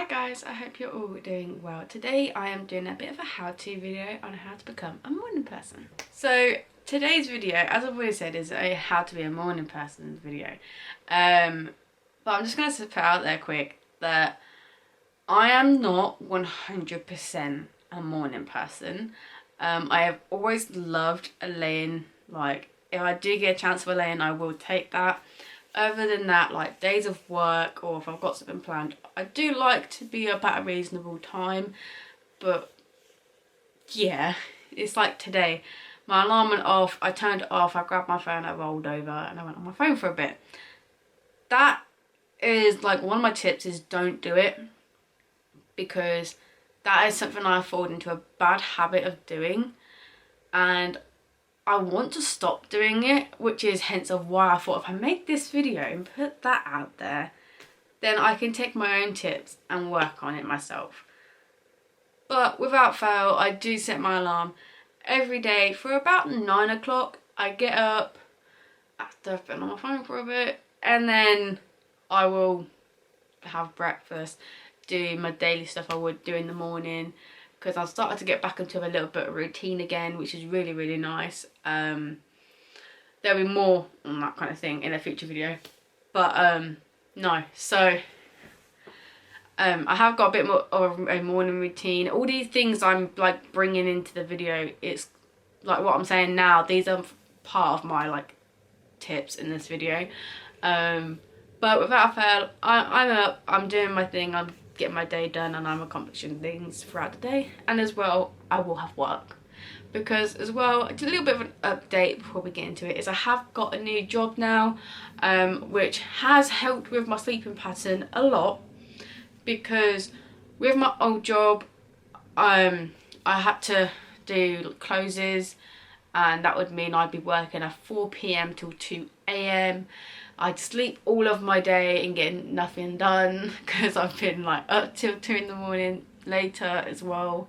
Hi guys, I hope you're all doing well. Today I am doing a bit of a how-to video on how to become a morning person. So today's video, as I've already said, is a how to be a morning person video. But I'm just going to put out there quick that I am not 100% a morning person. I have always loved laying, like if I do get a chance for laying, I will take that. Other than that, like days of work or if I've got something planned, I do like to be up at a reasonable time. But yeah, it's like today, my alarm went off, I turned it off, I grabbed my phone, I rolled over and I went on my phone for a bit. That is like one of my tips is don't do it, because that is something I fall into a bad habit of doing, and I want to stop doing it, which is hence of why I thought if I make this video and put that out there, then I can take my own tips and work on it myself. But without fail, I do set my alarm every day for about 9 o'clock. I get up after I've been on my phone for a bit, and then I will have breakfast, do my daily stuff I would do in the morning, because I've started to get back into a little bit of routine again, which is really, really nice. There'll be more on that kind of thing in a future video. But no, so I have got a bit more of a morning routine. All these things I'm like bringing into the video, it's like what I'm saying now, these are part of my like tips in this video. But without fail, I'm up, I'm doing my thing, I'm getting my day done, and I'm accomplishing things throughout the day. And as well, I will have work, because as well, just a little bit of an update before we get into it, is I have got a new job now, which has helped with my sleeping pattern a lot, because with my old job, I had to do closes, and that would mean I'd be working at 4 PM till 2 AM. I'd sleep all of my day and get nothing done, because I've been like up till 2 in the morning later as well,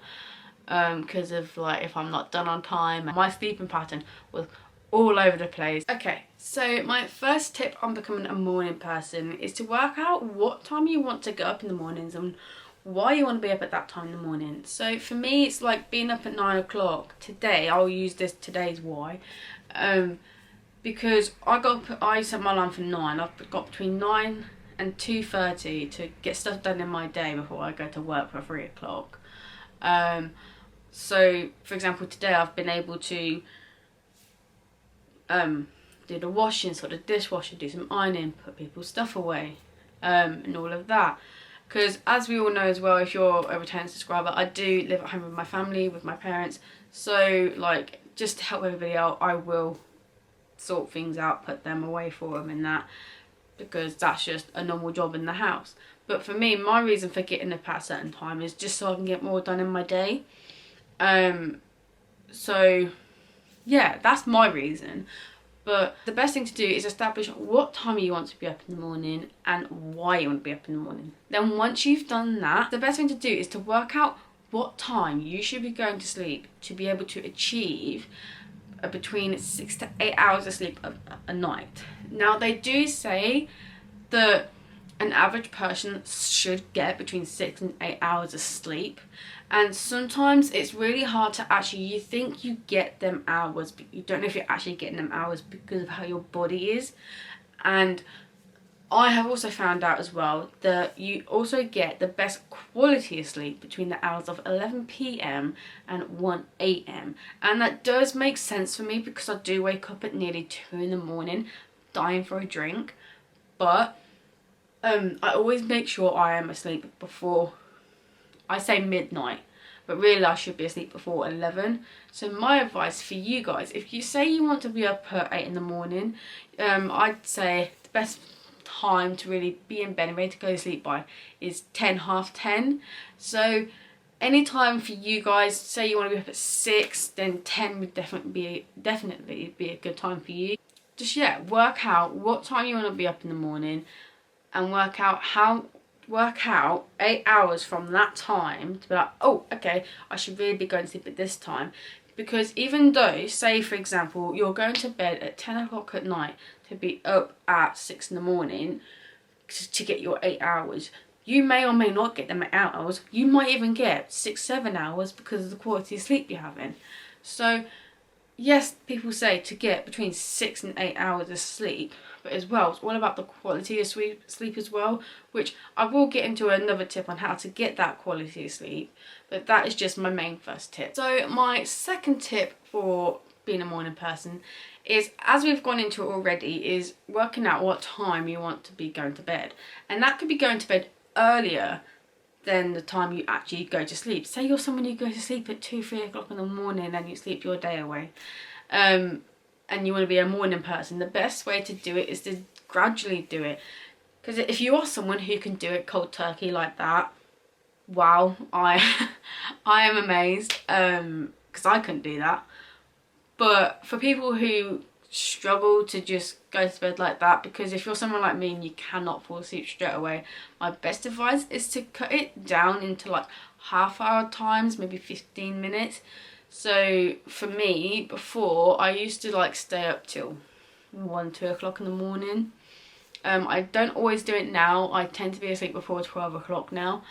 because of like if I'm not done on time. My sleeping pattern was all over the place. Okay, so my first tip on becoming a morning person is to work out what time you want to get up in the mornings and why you want to be up at that time in the morning. So for me, it's like being up at 9 o'clock. Today, I'll use today's why. Because I set my alarm for 9. I've got between 9 and 2:30 to get stuff done in my day before I go to work for 3 o'clock. So for example, today I've been able to do the washing, sort of dishwasher, do some ironing, put people's stuff away, and all of that. Because as we all know as well, if you're a returning subscriber, I do live at home with my family, with my parents. So like, just to help everybody out, I will sort things out, put them away for them and that, because that's just a normal job in the house. But for me, my reason for getting up at a certain time is just so I can get more done in my day. So yeah, that's my reason. But the best thing to do is establish what time you want to be up in the morning and why you want to be up in the morning. Then once you've done that, the best thing to do is to work out what time you should be going to sleep to be able to achieve between 6 to 8 hours of sleep a night. Now they do say that an average person should get between 6 and 8 hours of sleep, and sometimes it's really hard to actually, you think you get them hours, but you don't know if you're actually getting them hours because of how your body is. And I have also found out as well that you also get the best quality of sleep between the hours of 11 PM and 1 AM. And that does make sense for me, because I do wake up at nearly 2 in the morning dying for a drink. But I always make sure I am asleep before, I say midnight, but really I should be asleep before 11. So my advice for you guys, if you say you want to be up at 8 in the morning, I'd say the best time to really be in bed and ready to go to sleep by is 10, half 10. So any time for you guys, say you want to be up at 6, then 10 would definitely be a good time for you. Just yeah, work out what time you want to be up in the morning, and work out 8 hours from that time to be like, oh, okay, I should really be going to sleep at this time. Because even though, say for example, you're going to bed at 10 o'clock at night to be up at 6 in the morning to get your 8 hours, you may or may not get them 8 hours. You might even get 6-7 hours because of the quality of sleep you're having. So yes, people say to get between 6 and 8 hours of sleep, but as well, it's all about the quality of sleep as well, which I will get into another tip on how to get that quality of sleep, but that is just my main first tip. So my second tip for being a morning person is, as we've gone into it already, is working out what time you want to be going to bed. And that could be going to bed earlier than the time you actually go to sleep. Say you're someone who goes to sleep at 2-3 o'clock in the morning and you sleep your day away, and you want to be a morning person. The best way to do it is to gradually do it, because if you are someone who can do it cold turkey like that, wow, I am amazed, because I couldn't do that. But for people who struggle to just go to bed like that, because if you're someone like me and you cannot fall asleep straight away, my best advice is to cut it down into like half-hour times, maybe 15 minutes. So for me, before, I used to like stay up till 1-2 o'clock in the morning. I don't always do it now. I tend to be asleep before 12 o'clock now.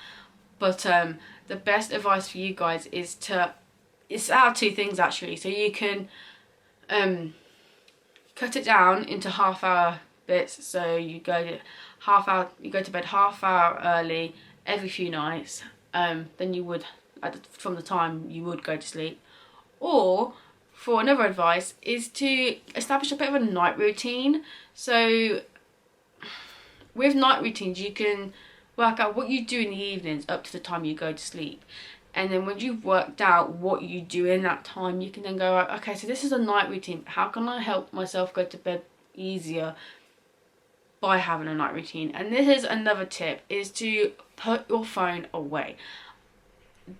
But the best advice for you guys is it's out of two things actually. So you can cut it down into half-hour bits. So you go to bed half-hour early every few nights than you would from the time you would go to sleep. Or, for another advice, is to establish a bit of a night routine. So with night routines, you can work out what you do in the evenings up to the time you go to sleep. And then when you've worked out what you do in that time, you can then go, okay, so this is a night routine. How can I help myself go to bed easier by having a night routine? And this is another tip, is to put your phone away.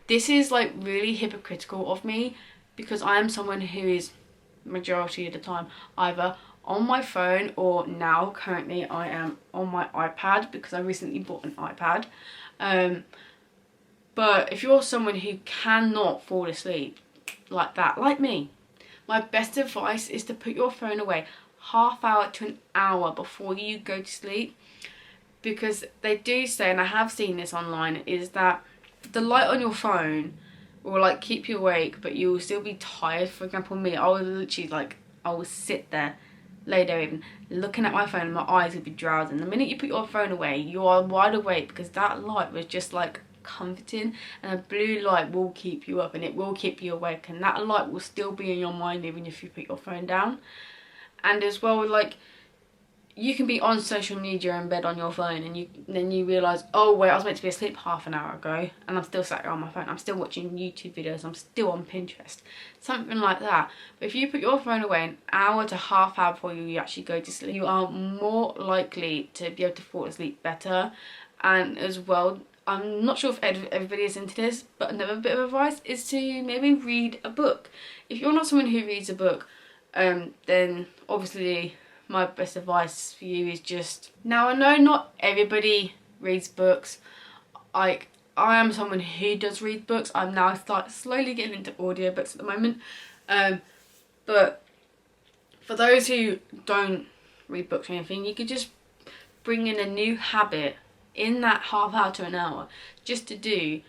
This is like really hypocritical of me, because I am someone who is majority of the time either on my phone, or now currently I am on my iPad, because I recently bought an iPad. But if you're someone who cannot fall asleep like that, like me, my best advice is to put your phone away half-hour to an hour before you go to sleep. Because they do say, and I have seen this online, is that the light on your phone will like keep you awake, but you will still be tired. For example, me, I was literally like, I would sit there, lay there even, looking at my phone, and my eyes would be drowsing. The minute you put your phone away, you are wide awake, because that light was just like comforting, and a blue light will keep you up and it will keep you awake, and that light will still be in your mind even if you put your phone down. And as well, like, you can be on social media in bed on your phone, and then you realise, oh wait, I was meant to be asleep half an hour ago and I'm still sat here on my phone, I'm still watching YouTube videos, I'm still on Pinterest, something like that. But if you put your phone away an hour to half hour before you actually go to sleep, you are more likely to be able to fall asleep better. And as well, I'm not sure if everybody is into this, but another bit of advice is to maybe read a book. If you're not someone who reads a book, then obviously my best advice for you is just... Now, I know not everybody reads books. I am someone who does read books. I'm now slowly getting into audiobooks at the moment. But for those who don't read books or anything, you could just bring in a new habit in that half hour to an hour just to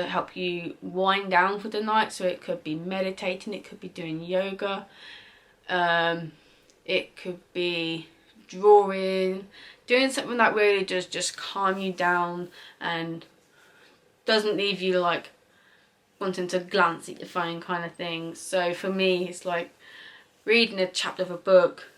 help you wind down for the night. So it could be meditating, it could be doing yoga, it could be drawing, doing something that really does just calm you down and doesn't leave you like wanting to glance at your phone kind of thing. So for me, it's like reading a chapter of a book.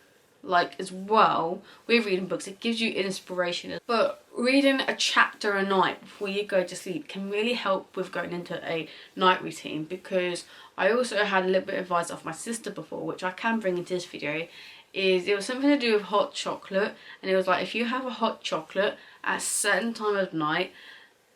Like, as well, with reading books, it gives you inspiration. But reading a chapter a night before you go to sleep can really help with going into a night routine, because I also had a little bit of advice off my sister before, which I can bring into this video. Is it was something to do with hot chocolate, and it was like, if you have a hot chocolate at a certain time of night,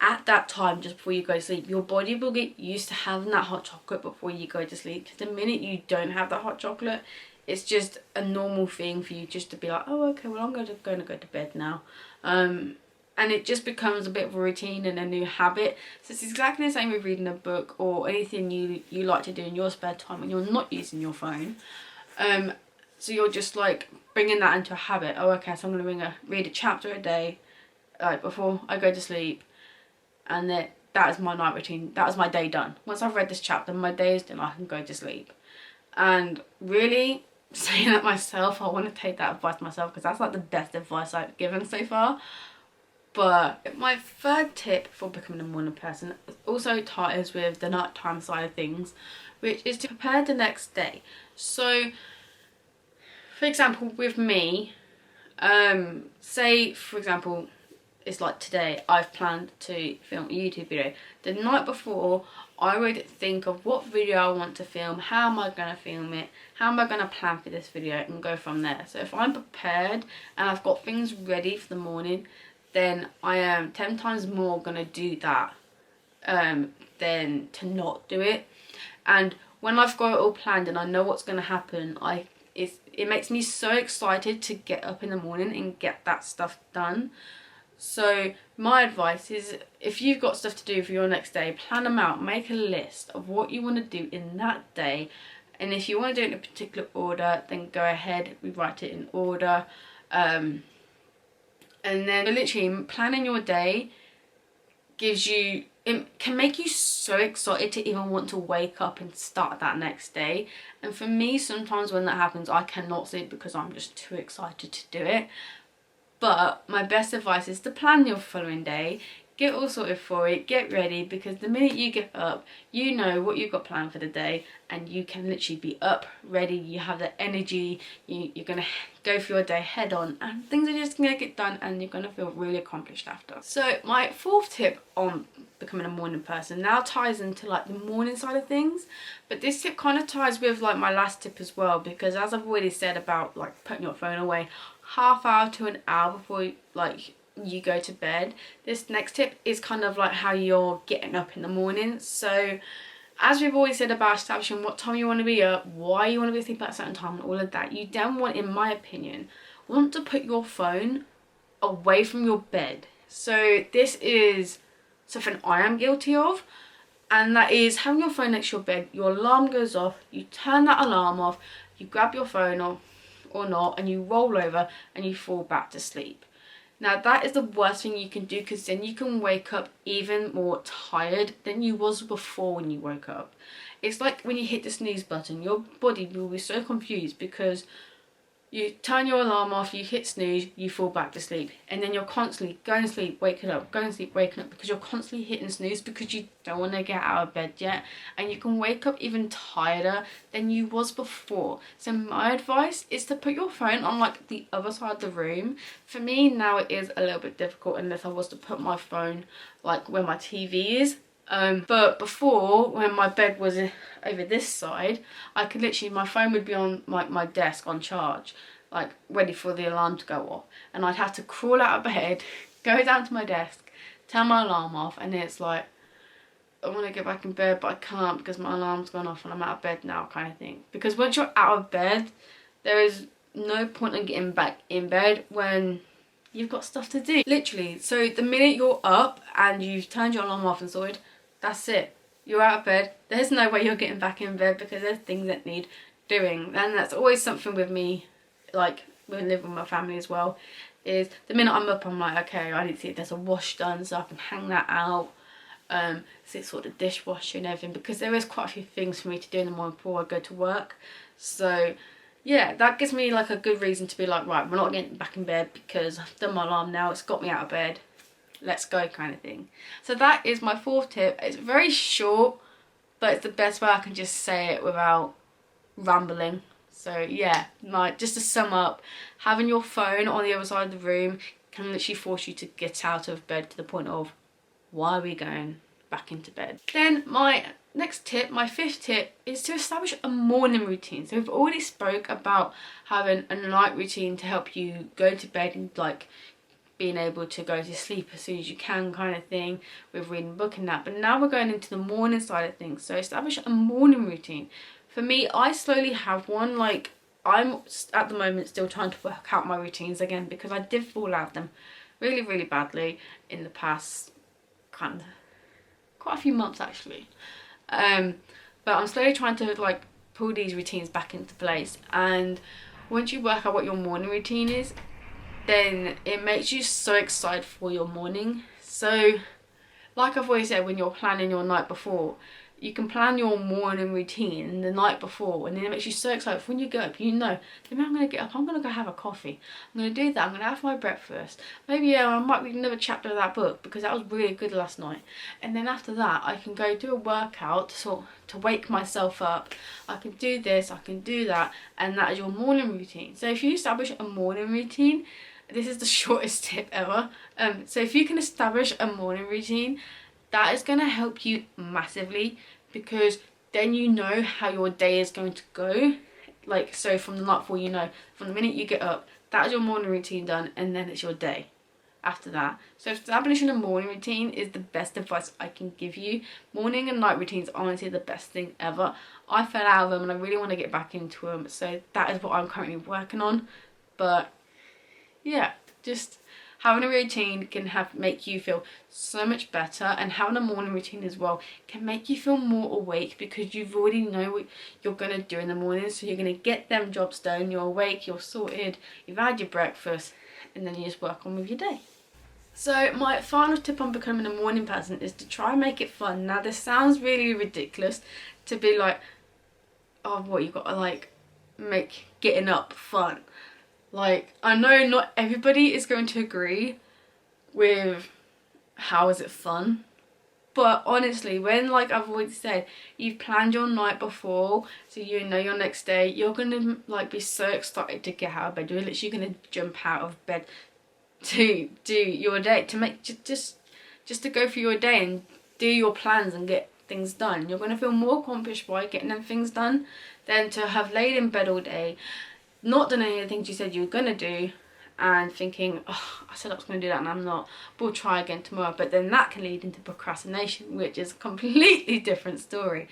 at that time just before you go to sleep, your body will get used to having that hot chocolate before you go to sleep. The minute you don't have that hot chocolate, it's just a normal thing for you just to be like, oh, okay, well, I'm going to go to bed now. And it just becomes a bit of a routine and a new habit. So it's exactly the same with reading a book or anything you like to do in your spare time when you're not using your phone. So you're just like bringing that into a habit. Oh, okay, so I'm going to read a chapter a day like before I go to sleep, and then that is my night routine. That is my day done. Once I've read this chapter, my day is done, I can go to sleep. And really, saying that myself, I want to take that advice myself, because that's like the best advice I've given so far. But my third tip for becoming a morning person also ties with the nighttime side of things, which is to prepare the next day. So, for example, with me, say for example, it's like today, I've planned to film a YouTube video. The night before, I would think of what video I want to film, how am I going to film it, how am I going to plan for this video, and go from there. So if I'm prepared and I've got things ready for the morning, then I am 10 times more going to do that than to not do it. And when I've got it all planned and I know what's going to happen, it makes me so excited to get up in the morning and get that stuff done. So my advice is, if you've got stuff to do for your next day, plan them out, make a list of what you want to do in that day, and if you want to do it in a particular order, then go ahead, rewrite it in order, and then literally planning your day it can make you so excited to even want to wake up and start that next day. And for me, sometimes when that happens, I cannot sleep because I'm just too excited to do it. But my best advice is to plan your following day, get all sorted for it, get ready, because the minute you get up, you know what you've got planned for the day, and you can literally be up, ready, you have the energy, you're going to go for your day head on, and things are just going to get done, and you're going to feel really accomplished after. So my fourth tip on becoming a morning person now ties into like the morning side of things, but this tip kind of ties with like my last tip as well, because as I've already said about like putting your phone away half hour to an hour before you go to bed, this next tip is kind of like how you're getting up in the morning. So as we've always said about establishing what time you want to be up, why you want to be asleep at a certain time, and all of that, you then want, in my opinion, want to put your phone away from your bed. So this is something I am guilty of, and that is having your phone next to your bed. Your alarm goes off, you turn that alarm off, you grab your phone or not, and you roll over and you fall back to sleep. Now that is the worst thing you can do, because then you can wake up even more tired than you was before when you woke up. It's like when you hit the snooze button, your body will be so confused because you turn your alarm off, you hit snooze, you fall back to sleep, and then you're constantly going to sleep, waking up, going to sleep, waking up, because you're constantly hitting snooze because you don't want to get out of bed yet, and you can wake up even tireder than you was before. So my advice is to put your phone on like the other side of the room. For me now it is a little bit difficult unless I was to put my phone like where my TV is. But before, when my bed was over this side, I could literally, my phone would be on my desk on charge, like ready for the alarm to go off, and I'd have to crawl out of bed, go down to my desk, turn my alarm off, and it's like, I want to get back in bed but I can't because my alarm's gone off and I'm out of bed now, kind of thing. Because once you're out of bed, there is no point in getting back in bed when you've got stuff to do. Literally, so the minute you're up and you've turned your alarm off and sorted, that's it. You're out of bed. There's no way you're getting back in bed because there's things that need doing. And that's always something with me, like when living with my family as well, is the minute I'm up, I'm like, okay, I need to see if there's a wash done so I can hang that out. See sort of dishwasher and everything, because there is quite a few things for me to do in the morning before I go to work. So yeah, that gives me like a good reason to be like, right, we're not getting back in bed because I've done my alarm now, it's got me out of bed, let's go, kind of thing. So that is my fourth tip. It's very short, but it's the best way I can just say it without rambling. So yeah, like just to sum up, having your phone on the other side of the room can literally force you to get out of bed to the point of, why are we going back into bed? Then my next tip, my fifth tip, is to establish a morning routine. So we've already spoke about having a night routine to help you go to bed and like being able to go to sleep as soon as you can, kind of thing, with reading a book and that. But now we're going into the morning side of things. So establish a morning routine. For me, I slowly have one. Like, I'm at the moment still trying to work out my routines again because I did fall out of them really, really badly in the past kind of quite a few months actually. But I'm slowly trying to like pull these routines back into place. And once you work out what your morning routine is, then it makes you so excited for your morning. So like I've always said, when you're planning your night before, you can plan your morning routine the night before, and then it makes you so excited. When you get up, you know, maybe I'm going to get up, I'm going to go have a coffee, I'm going to do that, I'm going to have my breakfast, maybe yeah, I might read another chapter of that book because that was really good last night, and then after that I can go do a workout to wake myself up. I can do this, I can do that, and that is your morning routine. So if you establish a morning routine, this is the shortest tip ever, so if you can establish a morning routine, that is going to help you massively, because then you know how your day is going to go. Like, so from the night before, you know, from the minute you get up, that is your morning routine done, and then it's your day after that. So establishing a morning routine is the best advice I can give you. Morning and night routines are honestly the best thing ever. I fell out of them and I really want to get back into them, so that is what I'm currently working on. But yeah, just having a routine can make you feel so much better, and having a morning routine as well can make you feel more awake, because you've already know what you're going to do in the morning. So you're going to get them jobs done, you're awake, you're sorted, you've had your breakfast, and then you just work on with your day. So my final tip on becoming a morning person is to try and make it fun. Now this sounds really ridiculous to be like, oh, what, you got to like make getting up fun. Like, I know not everybody is going to agree with how is it fun, but honestly, when, like I've always said, you've planned your night before, so you know your next day, you're gonna like be so excited to get out of bed. You're literally gonna jump out of bed to do your day, to make just to go through your day and do your plans and get things done. You're gonna feel more accomplished by getting them things done than to have laid in bed all day, not done any of the things you said you were going to do, and thinking, oh, I said I was going to do that and I'm not, we'll try again tomorrow. But then that can lead into procrastination, which is a completely different story.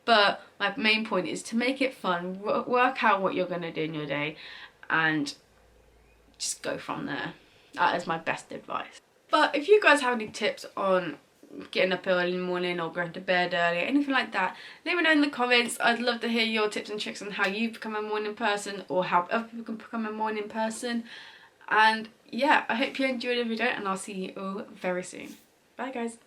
But my main point is to make it fun, work out what you're going to do in your day, and just go from there. That is my best advice. But if you guys have any tips on getting up early in the morning or going to bed early, anything like that, let me know in the comments. I'd love to hear your tips and tricks on how you become a morning person, or how other people can become a morning person. And yeah, I hope you enjoyed the video, and I'll see you all very soon. Bye guys.